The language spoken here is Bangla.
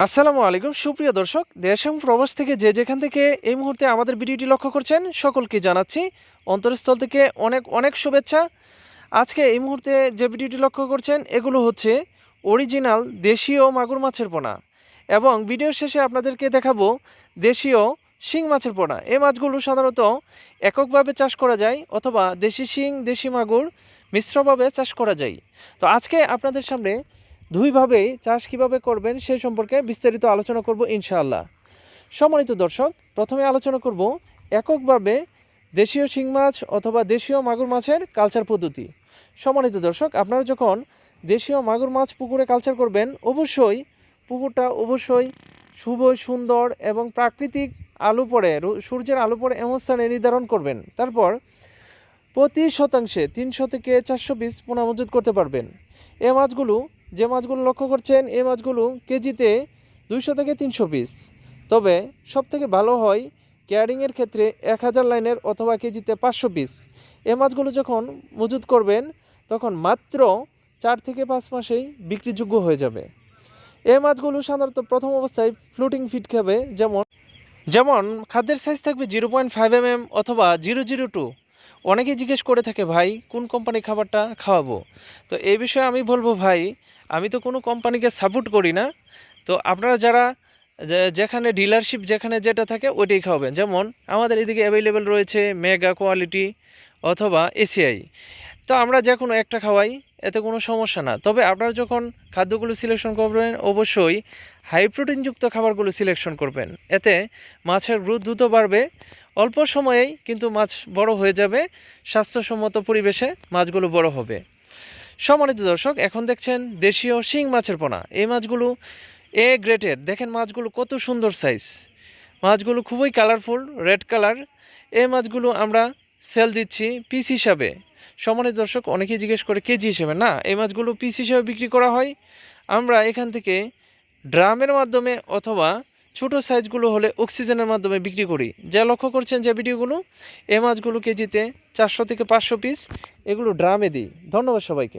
আসসালামু আলাইকুম সুপ্রিয় দর্শক, দেশ এবং প্রবাস থেকে যে যেখান থেকে এই মুহূর্তে আমাদের ভিডিওটি লক্ষ্য করছেন সকলকে জানাচ্ছি অন্তরস্থল থেকে অনেক অনেক শুভেচ্ছা। আজকে এই মুহূর্তে যে ভিডিওটি লক্ষ্য করছেন এগুলো হচ্ছে অরিজিনাল দেশীয় মাগুর মাছের পোনা, এবং ভিডিওর শেষে আপনাদেরকে দেখাবো দেশীয় শিং মাছের পোনা। এই মাছগুলো সাধারণত এককভাবে চাষ করা যায় অথবা দেশি শিং দেশি মাগুর মিশ্রভাবে চাষ করা যায়। তো আজকে আপনাদের সামনে দুইভাবেই চাষ কিভাবে করবেন সে সম্পর্কে বিস্তারিত আলোচনা করব ইনশাআল্লাহ। সম্মানিত দর্শক, প্রথমে আলোচনা করব এককভাবে দেশীয় শিং মাছ অথবা দেশীয় মাগুর মাছের কালচার পদ্ধতি। সম্মানিত দর্শক, আপনারা যখন দেশীয় মাগুর মাছ পুকুরে কালচার করবেন অবশ্যই পুকুরটা শুভ সুন্দর এবং প্রাকৃতিক আলো পড়ে সূর্যের আলো পড়ে এমন স্থানে নির্ধারণ করবেন। তারপর প্রতি শতাংশে 300 থেকে 400 পিস পোনা মজুত করতে পারবেন। এই মাছগুলো যে মাছগুলো লক্ষ্য করছেন এই মাছগুলো কেজিতে 200 থেকে 300 পিস। তবে সবথেকে ভালো হয় ক্যারিংয়ের ক্ষেত্রে 1000 লাইনের অথবা কেজিতে 500 পিস। এই মাছগুলো যখন মজুত করবেন তখন মাত্র 4 থেকে 5 মাসেই বিক্রিযোগ্য হয়ে যাবে। এই মাছগুলো সাধারণত প্রথম অবস্থায় ফ্লোটিং ফিড খাবে, যেমন খাদ্যের সাইজ থাকবে 0.5 mm অথবা 002। অনেকেই জিজ্ঞেস করে থাকে, ভাই কোন কোম্পানির খাবারটা খাওয়াবো? তো এই বিষয়ে আমি বলবো, ভাই আমি তো কোনো কোম্পানিকে সাপোর্ট করি না। তো আপনারা যারা যেখানে ডিলারশিপ যেখানে যেটা থাকে ওইটাই খাওয়াবেন। যেমন আমাদের এদিকে অ্যাভেলেবেল রয়েছে মেগা কোয়ালিটি অথবা এসিআই। তো আমরা যে কোনো একটা খাওয়াই, এতে কোনো সমস্যা না। তবে আপনারা যখন খাদ্যগুলো সিলেকশন করবেন অবশ্যই হাই প্রোটিনযুক্ত খাবারগুলো সিলেকশন করবেন। এতে মাছের গ্রোথ দ্রুত বাড়বে, অল্প সময়েই কিন্তু মাছ বড় হয়ে যাবে, স্বাস্থ্যসম্মত পরিবেশে মাছগুলো বড় হবে। সম্মানিত দর্শক, এখন দেখছেন দেশীয় শিং মাছের পোনা। এই মাছগুলো এ গ্রেটের, দেখেন মাছগুলো কত সুন্দর সাইজ। মাছগুলো খুবই কালারফুল, রেড কালার। এই মাছগুলো আমরা সেল দিচ্ছি পিস হিসাবে। সম্মানিত দর্শক, অনেকেই জিজ্ঞেস করে কেজি হিসেবে, না, এই মাছগুলো পিস হিসেবে বিক্রি করা হয়। আমরা এখান থেকে ড্রামের মাধ্যমে অথবা ছোট সাইজগুলো হলে অক্সিজেনের মাধ্যমে বিক্রি করি। যা লক্ষ্য করছেন যে ভিডিওগুলো, এই মাছগুলো কেজিতে 400 থেকে 500 পিস এগুলো ড্রামে দিই। ধন্যবাদ সবাইকে।